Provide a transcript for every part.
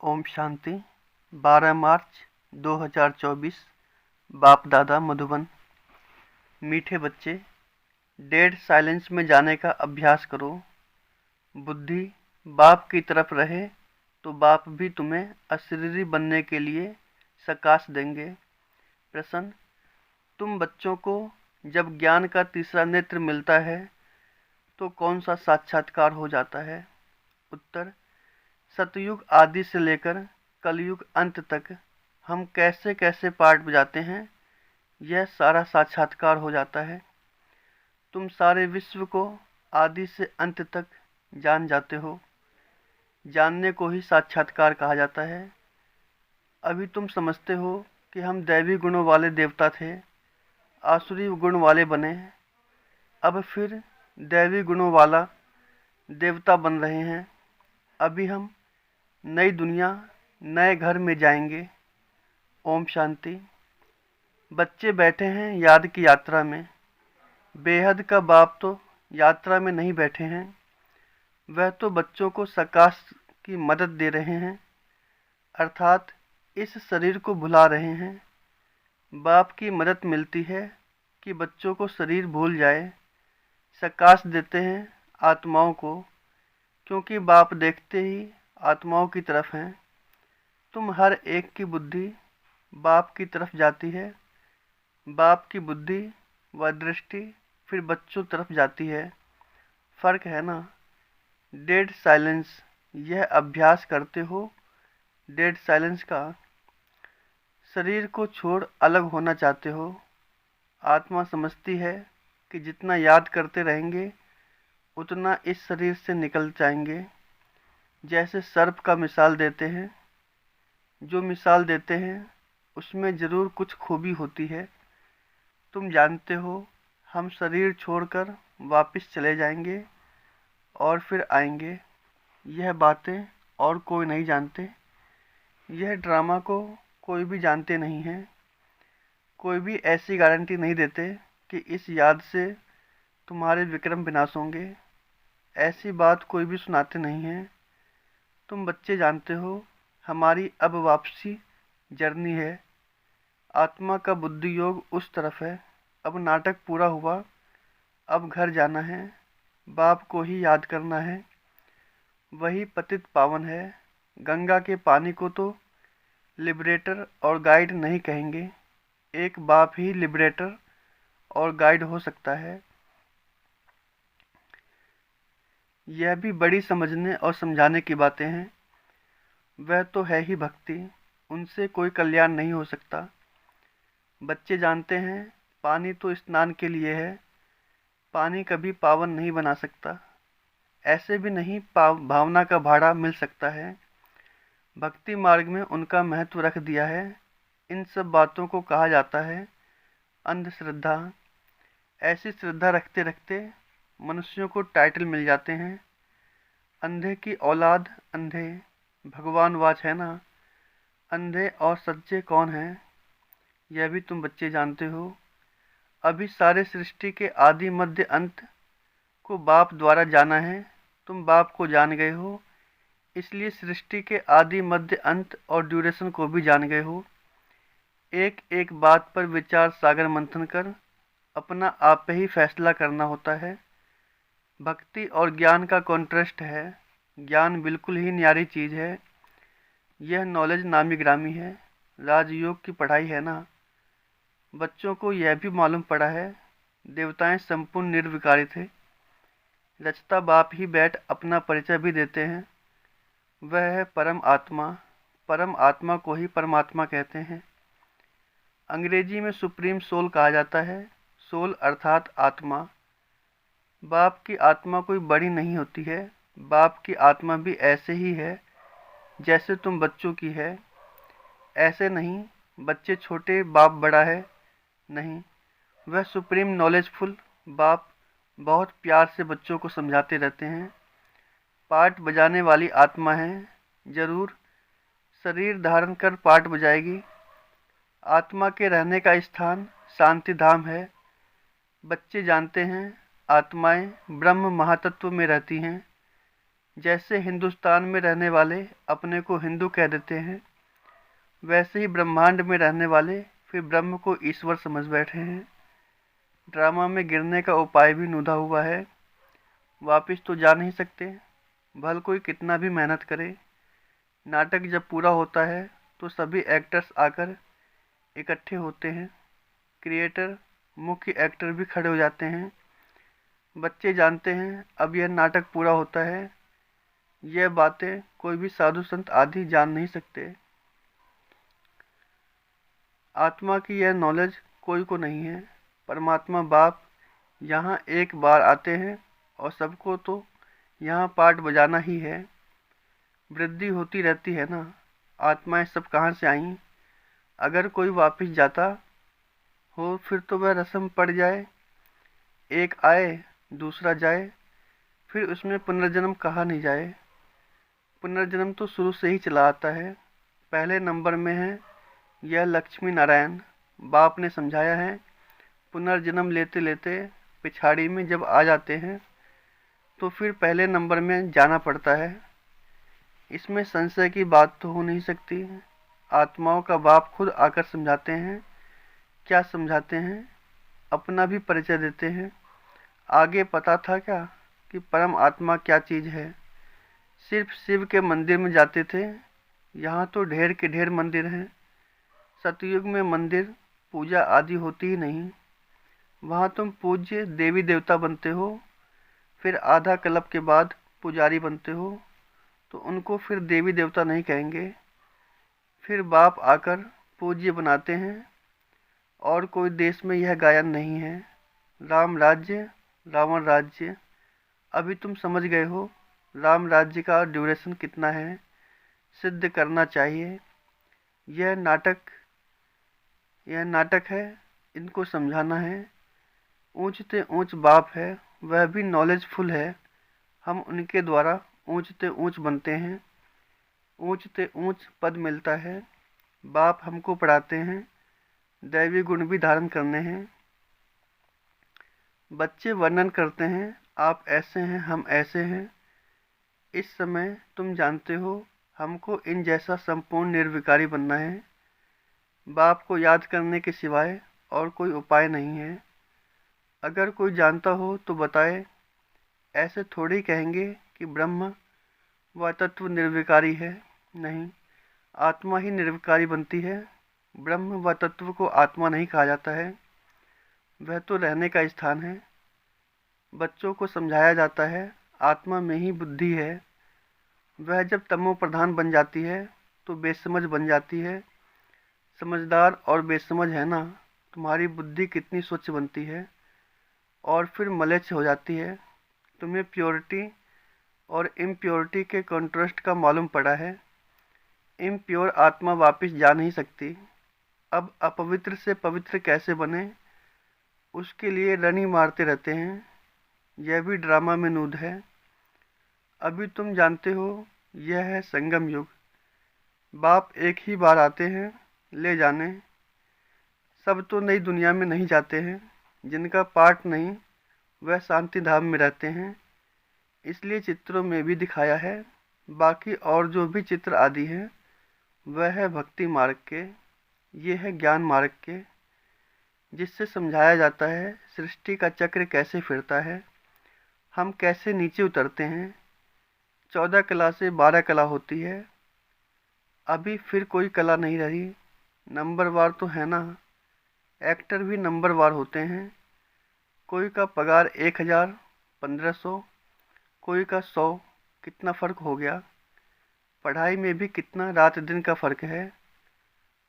ओम शांति। 12 मार्च 2024। बाप दादा मधुबन। मीठे बच्चे, डेड साइलेंस में जाने का अभ्यास करो। बुद्धि बाप की तरफ रहे तो बाप भी तुम्हें अशरीरी बनने के लिए सकाश देंगे। प्रश्न: तुम बच्चों को जब ज्ञान का तीसरा नेत्र मिलता है तो कौन सा साक्षात्कार हो जाता है? उत्तर: सतयुग आदि से लेकर कलयुग अंत तक हम कैसे कैसे पाठ बजाते हैं, यह सारा साक्षात्कार हो जाता है। तुम सारे विश्व को आदि से अंत तक जान जाते हो। जानने को ही साक्षात्कार कहा जाता है। अभी तुम समझते हो कि हम दैवी गुणों वाले देवता थे, आसुरी गुण वाले बने। अब फिर दैवी गुणों वाला देवता बन रहे हैं। अभी हम नई दुनिया, नए घर में जाएंगे। ओम शांति। बच्चे बैठे हैं याद की यात्रा में। बेहद का बाप तो यात्रा में नहीं बैठे हैं, वह तो बच्चों को सकाश की मदद दे रहे हैं, अर्थात इस शरीर को भुला रहे हैं। बाप की मदद मिलती है कि बच्चों को शरीर भूल जाए। सकाश देते हैं आत्माओं को, क्योंकि बाप देखते ही आत्माओं की तरफ हैं। तुम हर एक की बुद्धि बाप की तरफ जाती है। बाप की बुद्धि व दृष्टि फिर बच्चों तरफ जाती है। फर्क है ना? डेड साइलेंस यह अभ्यास करते हो। डेड साइलेंस का शरीर को छोड़ अलग होना चाहते हो। आत्मा समझती है कि जितना याद करते रहेंगे उतना इस शरीर से निकल जाएंगे। जैसे सर्प का मिसाल देते हैं, जो मिसाल देते हैं उसमें ज़रूर कुछ खूबी होती है। तुम जानते हो हम शरीर छोड़कर वापस चले जाएंगे और फिर आएंगे। यह बातें और कोई नहीं जानते। यह ड्रामा को कोई भी जानते नहीं हैं। कोई भी ऐसी गारंटी नहीं देते कि इस याद से तुम्हारे विक्रम विनाश होंगे। ऐसी बात कोई भी सुनाते नहीं हैं। तुम बच्चे जानते हो हमारी अब वापसी जर्नी है। आत्मा का बुद्धि योग उस तरफ है। अब नाटक पूरा हुआ, अब घर जाना है। बाप को ही याद करना है। वही पतित पावन है। गंगा के पानी को तो लिबरेटर और गाइड नहीं कहेंगे। एक बाप ही लिबरेटर और गाइड हो सकता है। यह भी बड़ी समझने और समझाने की बातें हैं। वह तो है ही भक्ति, उनसे कोई कल्याण नहीं हो सकता। बच्चे जानते हैं पानी तो स्नान के लिए है, पानी कभी पावन नहीं बना सकता। ऐसे भी नहीं भावना का भाड़ा मिल सकता है। भक्ति मार्ग में उनका महत्व रख दिया है। इन सब बातों को कहा जाता है अंधश्रद्धा। ऐसी श्रद्धा रखते रखते मनुष्यों को टाइटल मिल जाते हैं। अंधे की औलाद अंधे, भगवान वाच है ना। अंधे और सच्चे कौन हैं, यह भी तुम बच्चे जानते हो। अभी सारे सृष्टि के आदि मध्य अंत को बाप द्वारा जाना है। तुम बाप को जान गए हो, इसलिए सृष्टि के आदि मध्य अंत और ड्यूरेशन को भी जान गए हो। एक एक बात पर विचार सागर मंथन कर अपना आप ही फैसला करना होता है। भक्ति और ज्ञान का कॉन्ट्रास्ट है। ज्ञान बिल्कुल ही न्यारी चीज़ है। यह नॉलेज नामी ग्रामी है, राजयोग की पढ़ाई है ना। बच्चों को यह भी मालूम पड़ा है देवताएं संपूर्ण निर्विकारी थे। रचता बाप ही बैठ अपना परिचय भी देते हैं। वह है परम आत्मा। परम आत्मा को ही परमात्मा कहते हैं। अंग्रेजी में सुप्रीम सोल कहा जाता है। सोल अर्थात आत्मा। बाप की आत्मा कोई बड़ी नहीं होती है। बाप की आत्मा भी ऐसे ही है जैसे तुम बच्चों की है। ऐसे नहीं बच्चे छोटे बाप बड़ा है, नहीं। वह सुप्रीम नॉलेजफुल बाप बहुत प्यार से बच्चों को समझाते रहते हैं। पाठ बजाने वाली आत्मा है, जरूर शरीर धारण कर पाठ बजाएगी। आत्मा के रहने का स्थान शांति धाम है। बच्चे जानते हैं आत्माएं ब्रह्म महातत्व में रहती हैं। जैसे हिंदुस्तान में रहने वाले अपने को हिंदू कह देते हैं, वैसे ही ब्रह्मांड में रहने वाले फिर ब्रह्म को ईश्वर समझ बैठे हैं। ड्रामा में गिरने का उपाय भी नुदा हुआ है, वापिस तो जा नहीं सकते, भल कोई कितना भी मेहनत करे। नाटक जब पूरा होता है तो सभी एक्टर्स आकर इकट्ठे होते हैं, क्रिएटर, मुख्य एक्टर भी खड़े हो जाते हैं। बच्चे जानते हैं अब यह नाटक पूरा होता है। यह बातें कोई भी साधु संत आदि जान नहीं सकते। आत्मा की यह नॉलेज कोई को नहीं है। परमात्मा बाप यहाँ एक बार आते हैं और सबको तो यहाँ पाठ बजाना ही है। वृद्धि होती रहती है ना, आत्माएं सब कहाँ से आईं। अगर कोई वापिस जाता हो फिर तो वह रस्म पड़ जाए, एक आए दूसरा जाए, फिर उसमें पुनर्जन्म कहा नहीं जाए। पुनर्जन्म तो शुरू से ही चला आता है। पहले नंबर में है यह लक्ष्मी नारायण, बाप ने समझाया है। पुनर्जन्म लेते लेते पिछाड़ी में जब आ जाते हैं तो फिर पहले नंबर में जाना पड़ता है। इसमें संशय की बात तो हो नहीं सकती। आत्माओं का बाप खुद आकर समझाते हैं। क्या समझाते हैं? अपना भी परिचय देते हैं। आगे पता था क्या कि परम आत्मा क्या चीज़ है? सिर्फ शिव के मंदिर में जाते थे, यहाँ तो ढेर के ढेर मंदिर हैं। सतयुग में मंदिर पूजा आदि होती ही नहीं। वहाँ तुम पूज्य देवी देवता बनते हो, फिर आधा कल्प के बाद पुजारी बनते हो, तो उनको फिर देवी देवता नहीं कहेंगे। फिर बाप आकर पूज्य बनाते हैं। और कोई देश में यह गायन नहीं है, राम राज्य रावण राज्य। अभी तुम समझ गए हो राम राज्य का ड्यूरेशन कितना है, सिद्ध करना चाहिए। यह नाटक है, इनको समझाना है। ऊंचते ऊंच बाप है, वह भी नॉलेजफुल है। हम उनके द्वारा ऊंचते ऊंच बनते हैं, ऊंचते ऊंच पद मिलता है। बाप हमको पढ़ाते हैं, दैवी गुण भी धारण करने हैं। बच्चे वर्णन करते हैं, आप ऐसे हैं, हम ऐसे हैं। इस समय तुम जानते हो हमको इन जैसा संपूर्ण निर्विकारी बनना है। बाप को याद करने के सिवाय और कोई उपाय नहीं है। अगर कोई जानता हो तो बताए। ऐसे थोड़ी कहेंगे कि ब्रह्म व तत्व निर्विकारी है। नहीं, आत्मा ही निर्विकारी बनती है। ब्रह्म व तत्व को आत्मा नहीं कहा जाता है, वह तो रहने का स्थान है। बच्चों को समझाया जाता है आत्मा में ही बुद्धि है। वह जब तमो प्रधान बन जाती है तो बेसमझ बन जाती है। समझदार और बेसमझ है ना, तुम्हारी बुद्धि कितनी स्वच्छ बनती है और फिर मलेच्छ हो जाती है। तुम्हें प्योरिटी और इम्प्योरिटी के कॉन्ट्रास्ट का मालूम पड़ा है। इम्प्योर आत्मा वापस जा नहीं सकती। अब अपवित्र से पवित्र कैसे बने, उसके लिए रनी मारते रहते हैं। यह भी ड्रामा में नूद है। अभी तुम जानते हो यह है संगम युग। बाप एक ही बार आते हैं ले जाने। सब तो नई दुनिया में नहीं जाते हैं, जिनका पाठ नहीं वह शांति धाम में रहते हैं। इसलिए चित्रों में भी दिखाया है। बाकी और जो भी चित्र आदि हैं वह है भक्ति मार्ग के, ये है ज्ञान मार्ग के, जिससे समझाया जाता है सृष्टि का चक्र कैसे फिरता है, हम कैसे नीचे उतरते हैं। 14 कला से 12 कला होती है। अभी फिर कोई कला नहीं रही। नंबरवार तो है ना, एक्टर भी नंबरवार होते हैं। कोई का पगार 1000, 1500, कोई का 100। कितना फ़र्क हो गया। पढ़ाई में भी कितना रात दिन का फ़र्क है।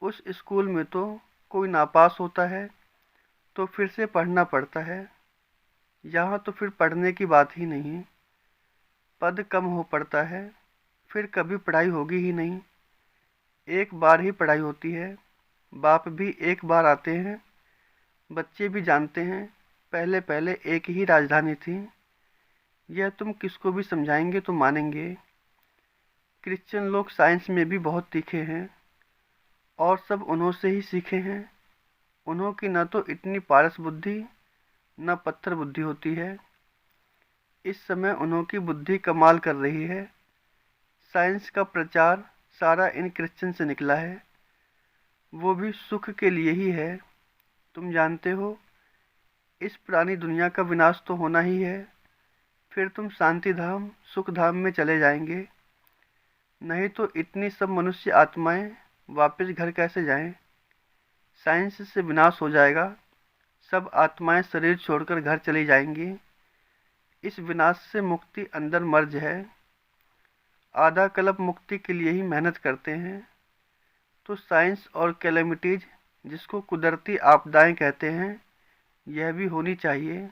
उस स्कूल में तो कोई नापास होता है तो फिर से पढ़ना पड़ता है। यहाँ तो फिर पढ़ने की बात ही नहीं, पद कम हो पड़ता है, फिर कभी पढ़ाई होगी ही नहीं। एक बार ही पढ़ाई होती है। बाप भी एक बार आते हैं। बच्चे भी जानते हैं पहले पहले एक ही राजधानी थी। यह तुम किसको भी समझाएंगे तो मानेंगे। क्रिश्चियन लोग साइंस में भी बहुत तीखे हैं और सब उन्हों से ही सीखे हैं। उन्हों की न तो इतनी पारस बुद्धि न पत्थर बुद्धि होती है। इस समय उन्होंने बुद्धि कमाल कर रही है। साइंस का प्रचार सारा इन क्रिश्चियन से निकला है, वो भी सुख के लिए ही है। तुम जानते हो, इस पुरानी दुनिया का विनाश तो होना ही है, फिर तुम शांति धाम सुख धाम में चले जाएंगे। नहीं तो इतनी सब मनुष्य आत्माएं वापस घर कैसे जाएं? साइंस से विनाश हो जाएगा, सब आत्माएं शरीर छोड़कर घर चली जाएंगी। इस विनाश से मुक्ति अंदर मर्ज है। आधा कल्प मुक्ति के लिए ही मेहनत करते हैं। तो साइंस और कैलेमिटीज, जिसको कुदरती आपदाएं कहते हैं, यह भी होनी चाहिए।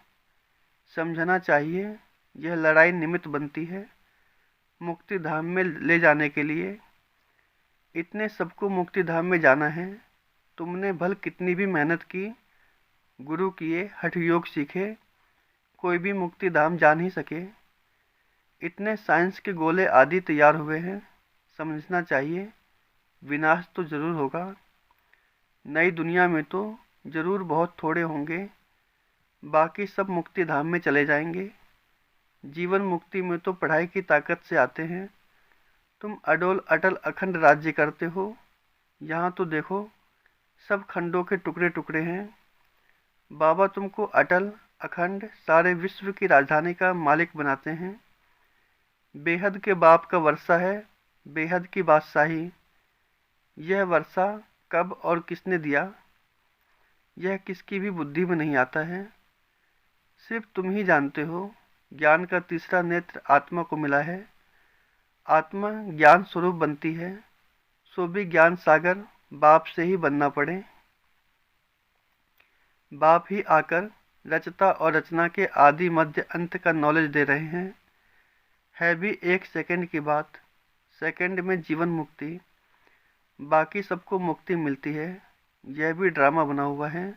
समझना चाहिए, यह लड़ाई निमित्त बनती है मुक्ति धाम में ले जाने के लिए। इतने सबको मुक्ति धाम में जाना है। तुमने भल कितनी भी मेहनत की, गुरु किए, हठ योग सीखे, कोई भी मुक्ति धाम जा नहीं सके। इतने साइंस के गोले आदि तैयार हुए हैं। समझना चाहिए, विनाश तो जरूर होगा। नई दुनिया में तो जरूर बहुत थोड़े होंगे, बाकी सब मुक्ति धाम में चले जाएंगे। जीवन मुक्ति में तो पढ़ाई की ताकत से आते हैं। तुम अडोल अटल अखंड राज्य करते हो, यहाँ तो देखो सब खंडों के टुकड़े टुकड़े हैं। बाबा तुमको अटल अखंड सारे विश्व की राजधानी का मालिक बनाते हैं। बेहद के बाप का वर्षा है, बेहद की बादशाही। यह वर्षा कब और किसने दिया, यह किसकी भी बुद्धि में नहीं आता है, सिर्फ तुम ही जानते हो। ज्ञान का तीसरा नेत्र आत्मा को मिला है। आत्मा ज्ञान स्वरूप बनती है, सो भी ज्ञान सागर बाप से ही बनना पड़े। बाप ही आकर रचता और रचना के आदि मध्य अंत का नॉलेज दे रहे हैं। है भी एक सेकंड की बात, सेकंड में जीवन मुक्ति, बाकी सबको मुक्ति मिलती है। यह भी ड्रामा बना हुआ है।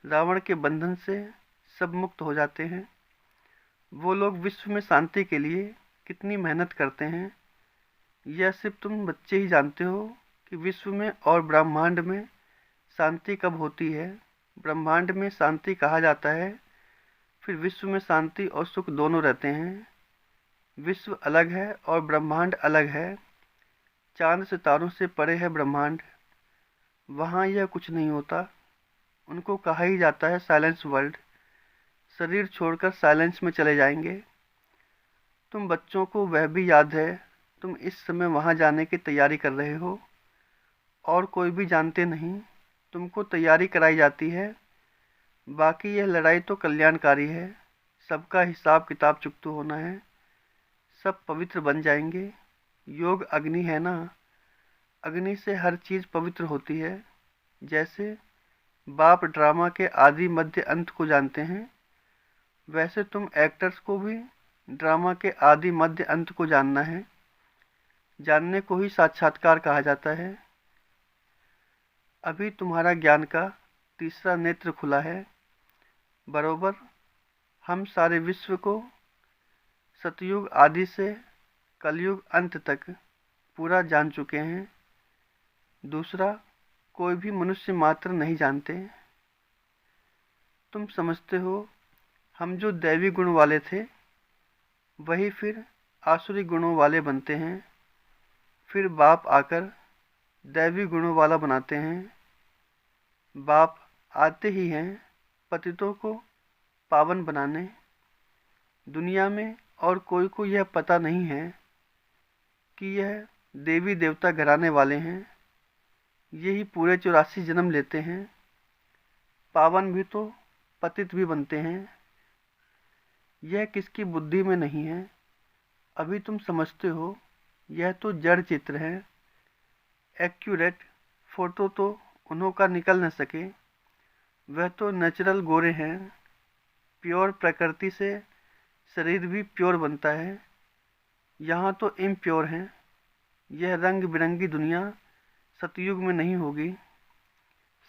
रावण के बंधन से सब मुक्त हो जाते हैं। वो लोग विश्व में शांति के लिए कितनी मेहनत करते हैं, यह सिर्फ तुम बच्चे ही जानते हो कि विश्व में और ब्रह्मांड में शांति कब होती है। ब्रह्मांड में शांति कहा जाता है, फिर विश्व में शांति और सुख दोनों रहते हैं। विश्व अलग है और ब्रह्मांड अलग है। चांद सितारों से परे है ब्रह्मांड, वहाँ यह कुछ नहीं होता। उनको कहा ही जाता है साइलेंस वर्ल्ड। शरीर छोड़कर साइलेंस में चले जाएंगे। तुम बच्चों को वह भी याद है, तुम इस समय वहाँ जाने की तैयारी कर रहे हो, और कोई भी जानते नहीं। तुमको तैयारी कराई जाती है। बाकी यह लड़ाई तो कल्याणकारी है। सबका हिसाब किताब चुकता होना है, सब पवित्र बन जाएंगे। योग अग्नि है ना, अग्नि से हर चीज़ पवित्र होती है। जैसे बाप ड्रामा के आदि मध्य अंत को जानते हैं, वैसे तुम एक्टर्स को भी ड्रामा के आदि मध्य अंत को जानना है। जानने को ही साक्षात्कार कहा जाता है। अभी तुम्हारा ज्ञान का तीसरा नेत्र खुला है। बरोबर हम सारे विश्व को सतयुग आदि से कलयुग अंत तक पूरा जान चुके हैं। दूसरा कोई भी मनुष्य मात्र नहीं जानते। तुम समझते हो, हम जो दैवी गुण वाले थे, वही फिर आसुरी गुणों वाले बनते हैं। फिर बाप आकर दैवी गुणों वाला बनाते हैं। बाप आते ही हैं पतितों को पावन बनाने। दुनिया में और कोई को यह पता नहीं है कि यह देवी देवता घराने वाले हैं। यही पूरे 84 जन्म लेते हैं। पावन भी तो पतित भी बनते हैं। यह किसकी बुद्धि में नहीं है। अभी तुम समझते हो, यह तो जड़ चित्र है। एक्यूरेट फोटो तो उन्हों का निकल न सके। वह तो नेचुरल गोरे हैं। प्योर प्रकृति से शरीर भी प्योर बनता है। यहाँ तो इम्प्योर हैं। यह रंग बिरंगी दुनिया सतयुग में नहीं होगी।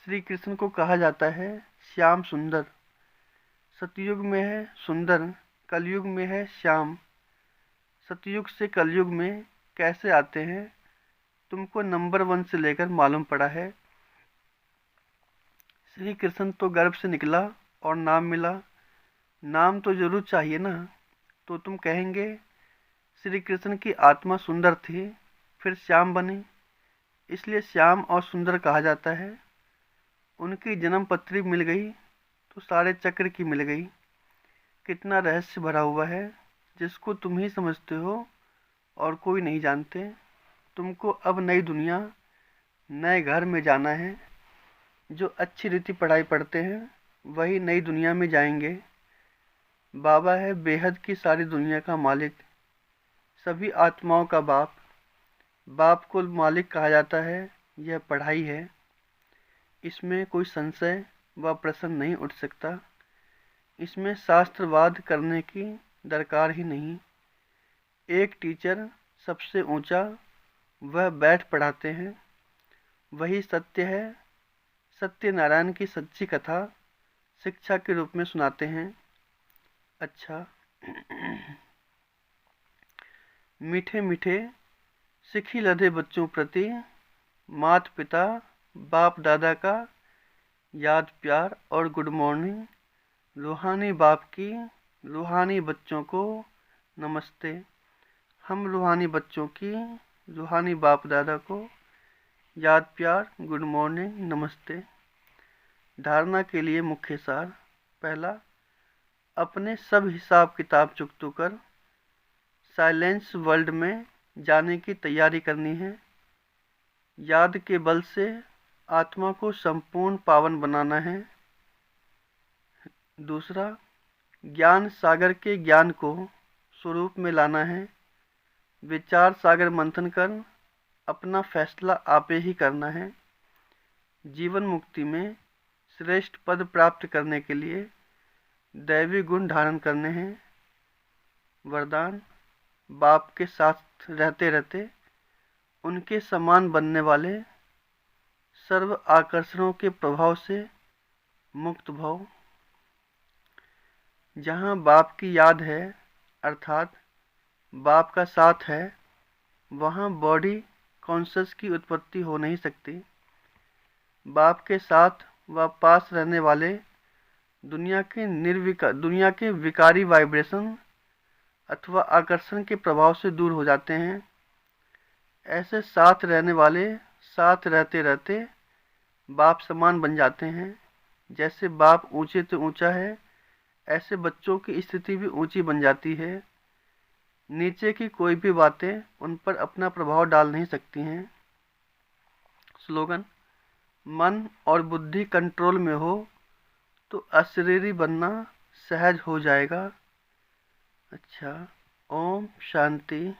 श्री कृष्ण को कहा जाता है श्याम सुंदर। सतयुग में है सुंदर, कलयुग में है श्याम। सतयुग से कलयुग में कैसे आते हैं, तुमको नंबर 1 से लेकर मालूम पड़ा है। श्री कृष्ण तो गर्भ से निकला और नाम मिला। नाम तो जरूर चाहिए ना। तो तुम कहेंगे श्री कृष्ण की आत्मा सुंदर थी, फिर श्याम बने, इसलिए श्याम और सुंदर कहा जाता है। उनकी जन्म पत्री मिल गई तो सारे चक्र की मिल गई। कितना रहस्य भरा हुआ है जिसको तुम ही समझते हो और कोई नहीं जानते। तुमको अब नई दुनिया, नए घर में जाना है। जो अच्छी रीति पढ़ाई पढ़ते हैं वही नई दुनिया में जाएंगे। बाबा है बेहद की सारी दुनिया का मालिक, सभी आत्माओं का बाप। बाप को मालिक कहा जाता है। यह पढ़ाई है, इसमें कोई संशय व प्रश्न नहीं उठ सकता। इसमें शास्त्रवाद करने की दरकार ही नहीं। एक टीचर सबसे ऊंचा, वह बैठ पढ़ाते हैं। वही सत्य है। सत्यनारायण की सच्ची कथा शिक्षा के रूप में सुनाते हैं। अच्छा, मीठे मीठे सिखी लदे बच्चों प्रति माता पिता बाप दादा का याद प्यार और गुड मॉर्निंग। रूहानी बाप की रूहानी बच्चों को नमस्ते। हम रूहानी बच्चों की रूहानी बाप दादा को याद प्यार गुड मॉर्निंग नमस्ते। धारणा के लिए मुख्य सार। पहला, अपने सब हिसाब किताब चुकतो कर साइलेंस वर्ल्ड में जाने की तैयारी करनी है। याद के बल से आत्मा को संपूर्ण पावन बनाना है। दूसरा, ज्ञान सागर के ज्ञान को स्वरूप में लाना है। विचार सागर मंथन कर अपना फैसला आपे ही करना है। जीवन मुक्ति में श्रेष्ठ पद प्राप्त करने के लिए दैवी गुण धारण करने हैं। वरदान, बाप के साथ रहते रहते उनके समान बनने वाले, सर्व आकर्षणों के प्रभाव से मुक्त भव। जहाँ बाप की याद है अर्थात बाप का साथ है, वहाँ बॉडी कॉन्शस की उत्पत्ति हो नहीं सकती। बाप के साथ व पास रहने वाले दुनिया के विकारी वाइब्रेशन अथवा आकर्षण के प्रभाव से दूर हो जाते हैं। ऐसे साथ रहने वाले साथ रहते रहते बाप समान बन जाते हैं। जैसे बाप ऊंचे से ऊंचा है, ऐसे बच्चों की स्थिति भी ऊंची बन जाती है। नीचे की कोई भी बातें उन पर अपना प्रभाव डाल नहीं सकती हैं। स्लोगन, मन और बुद्धि कंट्रोल में हो तो अशरीरी बनना सहज हो जाएगा। अच्छा, ओम शांति।